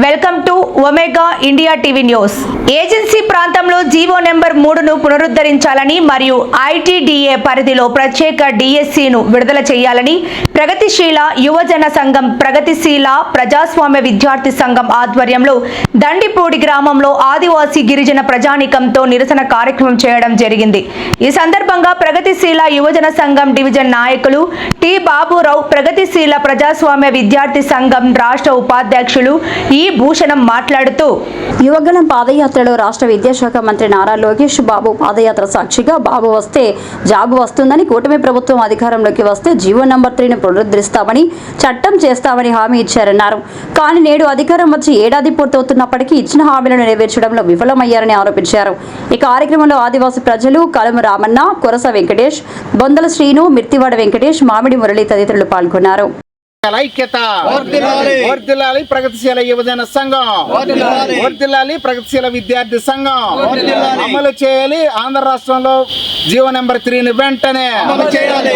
Welcome to omega India TV news. Agency ప్రాంతంలో GO number 3ను పునరుద్ధరించాలని మరియు ITDA పరిధిలో ప్రత్యేక డిఎస్సిను విడుదల చేయాలని ప్రగతిశీల యువజన సంఘం, ప్రగతిశీల ప్రజాస్వామ్య విద్యార్థి సంఘం ఆధ్వర్యంలో దండిపూడి గ్రామంలో ఆదివాసీ గిరిజన ప్రజానీకంతో నిరసన కార్యక్రమం చేయడం జరిగింది. ఈ సందర్భంగా ప్రగతిశీల యువజన సంఘం డివిజన్ నాయకులు టి బాబురావు, ప్రగతిశీల ప్రజాస్వామ్య విద్యార్థి సంఘం రాష్ట్ర ఉపాధ్యక్షులు ఈ భూషణం మాట్లాడుతూ, యువగణం పాదయాత్రలో రాష్ట్ర విద్యాశాఖ మంత్రి నారా లోకేష్ బాబు పాదయాత్ర సాక్షిగా బాబు వస్తే జాబు వస్తుందని, కూటమి ప్రభుత్వం అధికారంలోకి వస్తే జీవో నంబర్ 3ను పునరుద్ధరిస్తామని, చట్టం చేస్తామని హామీ ఇచ్చారన్నారు. కానీ నేడు అధికారం వచ్చి ఏడాది పూర్తవుతున్నప్పటికీ ఇచ్చిన హామీలను నెరవేర్చడంలో విఫలమయ్యారని ఆరోపించారు. ఈ కార్యక్రమంలో ఆదివాసీ ప్రజలు కలము రామన్న, కొరస వెంకటేష్, బొందల శ్రీను, మిర్తివాడ వెంకటేష్, మామిడి మురళి తదితరులు పాల్గొన్నారు. ఐక్యత వర్ధిల్లాలి, ప్రగతిశీల యువజన సంఘం వర్ధిల్లాలి, ప్రగతిశీల విద్యార్థి సంఘం అమలు చేయాలి. ఆంధ్ర రాష్ట్రంలో జీవో నెంబర్ 3ని వెంటనే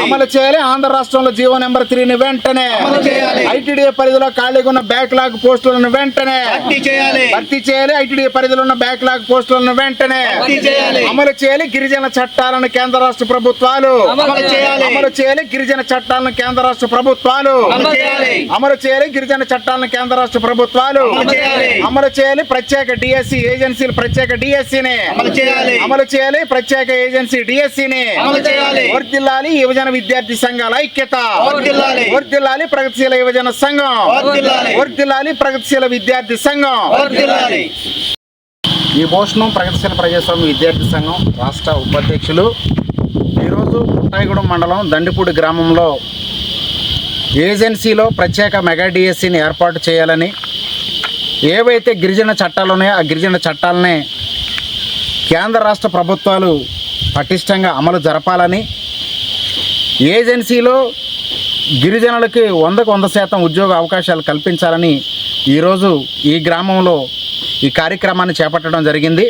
అమలు చేయాలి. ఆంధ్ర రాష్ట్రంలో జీవో నెంబర్ 3ని వెంటనే ఐటీడీఏ పరిధిలో ఖాళీగా ఉన్న బ్యాక్లాగ్ పోస్టులను వెంటనే భర్తీ చేయాలి. ఐటీడీఏ పరిధిలో ఉన్న బ్యాక్లాగ్ పోస్టులను వెంటనే అమలు చేయాలి. గిరిజన చట్టాలను కేంద్ర రాష్ట్ర ప్రభుత్వాలు అమలు చేయాలి. గిరిజన చట్టాలను కేంద్ర రాష్ట్ర ప్రభుత్వాలు అమలు చేయాలి. గిరిజన చట్టాలను కేంద్ర రాష్ట్ర ప్రభుత్వాలు అమలు చేయాలి. ప్రత్యేక డిఎస్సి ఏజెన్సీలు ప్రత్యేక డిఎస్సిని అమలు చేయాలి. ప్రత్యేక ఏజెన్సీ డిఎస్సిని వర్ధిల్లాలి. యువజన విద్యార్థి సంఘాల ఐక్యత వర్ధిల్లాలి. ప్రగతిశీల యువజన సంఘం వర్ధిల్లాలి. ప్రగతిశీల విద్యార్థి సంఘం. ఈ భూషణం ప్రగతిశీల ప్రజాస్వామ్య విద్యార్థి సంఘం రాష్ట్ర ఉపాధ్యక్షులు ఈరోజు పుట్టాయిగూడెం మండలం దండిపూడి గ్రామంలో ఏజెన్సీలో ప్రత్యేక మెగా డిఎస్సిని ఏర్పాటు చేయాలని, ఏవైతే గిరిజన చట్టాలు ఉన్నాయో ఆ గిరిజన చట్టాలనే కేంద్ర రాష్ట్ర ప్రభుత్వాలు పటిష్టంగా అమలు జరపాలని, ఏజెన్సీలో గిరిజనులకి 100% ఉద్యోగ అవకాశాలు కల్పించాలని ఈరోజు ఈ గ్రామంలో ఈ కార్యక్రమాన్ని చేపట్టడం జరిగింది.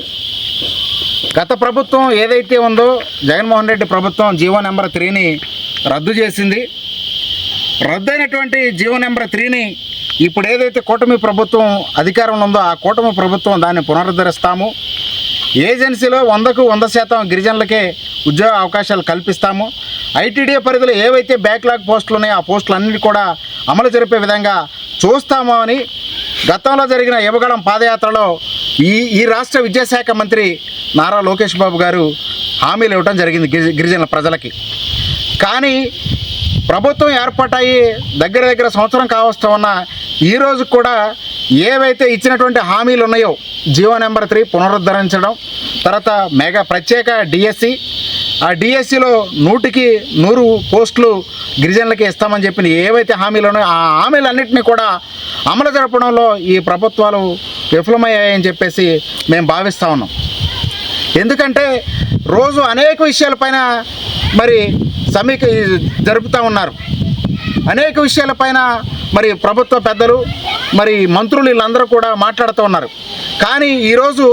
గత ప్రభుత్వం ఏదైతే ఉందో జగన్మోహన్ రెడ్డి ప్రభుత్వం జీవో నెంబర్ 3ని రద్దు చేసింది. రద్దయినటువంటి జీవో నెంబర్ 3ని ఇప్పుడు ఏదైతే కూటమి ప్రభుత్వం అధికారంలో ఉందో ఆ కూటమి ప్రభుత్వం దాన్ని పునరుద్ధరిస్తాము. ఏజెన్సీలో 100% గిరిజనులకే ఉద్యోగ అవకాశాలు కల్పిస్తాము. ఐటీడీఏ పరిధిలో ఏవైతే బ్యాక్లాగ్ పోస్టులు ఉన్నాయో ఆ పోస్టులన్నిటి కూడా అమలు జరిపే విధంగా చూస్తాము అని గతంలో జరిగిన యువగళం పాదయాత్రలో ఈ రాష్ట్ర విద్యాశాఖ మంత్రి నారా లోకేష్ బాబు గారు హామీలు ఇవ్వడం జరిగింది గిరిజనుల ప్రజలకి. కానీ ప్రభుత్వం ఏర్పాటయ్యి దగ్గర సంవత్సరం కావస్తూ ఉన్న ఈరోజు కూడా ఏవైతే ఇచ్చినటువంటి హామీలు ఉన్నాయో జీవో నెంబర్ 3 పునరుద్ధరించడం, తర్వాత మెగా ప్రత్యేక డిఎస్సి, ఆ డిఎస్సిలో 100% పోస్టులు గిరిజనులకి ఇస్తామని చెప్పిన ఏవైతే హామీలు ఉన్నాయో ఆ హామీలన్నింటినీ కూడా అమలు జరపడంలో ఈ ప్రభుత్వాలు విఫలమయ్యాయని చెప్పేసి మేము భావిస్తూ ఉన్నాం. ఎందుకంటే రోజు అనేక విషయాలపైన మరి సమీక్ష జరుపుతూ ఉన్నారు. అనేక విషయాలపైన మరి ప్రభుత్వ పెద్దలు మరి మంత్రులు వీళ్ళందరూ కూడా మాట్లాడుతూ ఉన్నారు. కానీ ఈరోజు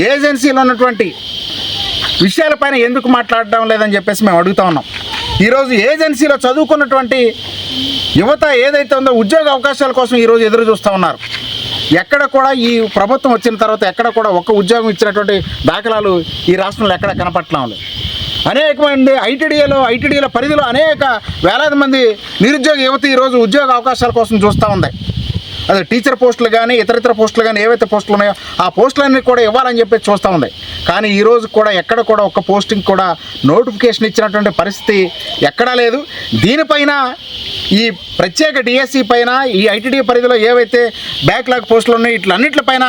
ఏజెన్సీలో ఉన్నటువంటి విషయాలపైన ఎందుకు మాట్లాడడం లేదని చెప్పేసి మేము అడుగుతూ ఉన్నాం. ఈరోజు ఏజెన్సీలో చదువుకున్నటువంటి యువత ఏదైతే ఉందో ఉద్యోగ అవకాశాల కోసం ఈరోజు ఎదురు చూస్తూ ఉన్నారు. ఎక్కడ కూడా ఈ ప్రభుత్వం వచ్చిన తర్వాత ఎక్కడ కూడా ఒక్క ఉద్యోగం ఇచ్చినటువంటి దాఖలాలు ఈ రాష్ట్రంలో ఎక్కడ కనపడటం లేదు. అనేక మంది ఐటీడీఏల పరిధిలో అనేక వేలాది మంది నిరుద్యోగ యువత ఈరోజు ఉద్యోగ అవకాశాల కోసం చూస్తూ ఉంది. అదే టీచర్ పోస్టులు కానీ ఇతర పోస్టులు కానీ ఏవైతే పోస్టులు ఉన్నాయో ఆ పోస్టులన్నీ కూడా ఇవ్వాలని చెప్పి చూస్తూ ఉంది. కానీ ఈరోజు కూడా ఎక్కడ కూడా ఒక్క పోస్టింగ్ కూడా నోటిఫికేషన్ ఇచ్చినటువంటి పరిస్థితి ఎక్కడా లేదు. దీనిపైన ఈ ప్రత్యేక డిఎస్సి పైన ఈ ఐటీడీ పరిధిలో ఏవైతే బ్యాక్లాగ్ పోస్టులు ఉన్నాయో ఇట్లన్నింటిపైన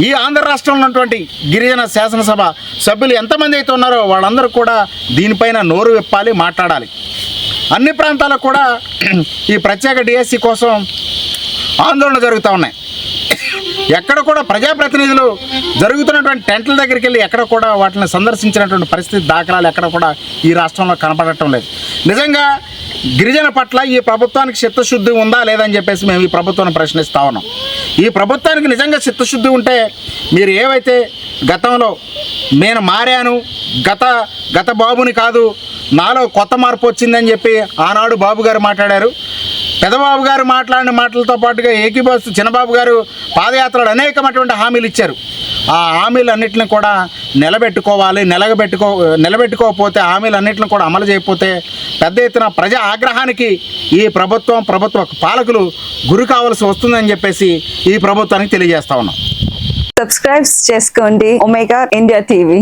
ఈ ఆంధ్ర రాష్ట్రంలో ఉన్నటువంటి గిరిజన శాసనసభ సభ్యులు ఎంతమంది అయితే ఉన్నారో వాళ్ళందరూ కూడా దీనిపైన నోరు విప్పాలి, మాట్లాడాలి. అన్ని ప్రాంతాలకు కూడా ఈ ప్రత్యేక డిఎస్సి కోసం ఆందోళన జరుగుతూ ఉన్నాయి. ఎక్కడ కూడా ప్రజాప్రతినిధులు జరుగుతున్నటువంటి టెంట్ల దగ్గరికి వెళ్ళి ఎక్కడ కూడా వాటిని సందర్శించినటువంటి పరిస్థితి దాఖలాలు ఎక్కడ కూడా ఈ రాష్ట్రంలో కనపడటం లేదు. నిజంగా గిరిజన పట్ల ఈ ప్రభుత్వానికి చిత్తశుద్ధి ఉందా లేదని చెప్పేసి మేము ఈ ప్రభుత్వాన్ని ప్రశ్నిస్తూ ఉన్నాం. ఈ ప్రభుత్వానికి నిజంగా చిత్తశుద్ధి ఉంటే మీరు ఏవైతే గతంలో నేను మారాను, గత బాబుని కాదు నాలో కొత్త మార్పు వచ్చిందని చెప్పి ఆనాడు బాబు గారు మాట్లాడారు. పెదబాబు గారు మాట్లాడిన మాటలతో పాటుగా ఏకీభవిస్తూ చిన్నబాబు గారు పాదయాత్రలు అనేకమైనటువంటి హామీలు ఇచ్చారు. ఆ హామీలన్నింటిని కూడా నిలబెట్టుకోవాలి. నిలబెట్టుకోకపోతే హామీలన్నింటిని కూడా అమలు చేయకపోతే పెద్ద ఎత్తున ప్రజా ఆగ్రహానికి ఈ ప్రభుత్వ పాలకులు గురి కావాల్సి వస్తుందని చెప్పేసి ఈ ప్రభుత్వానికి తెలియజేస్తా ఉన్నాం. సబ్స్క్రైబ్ చేసుకోండి ఒమేగా ఇండియా టీవీ.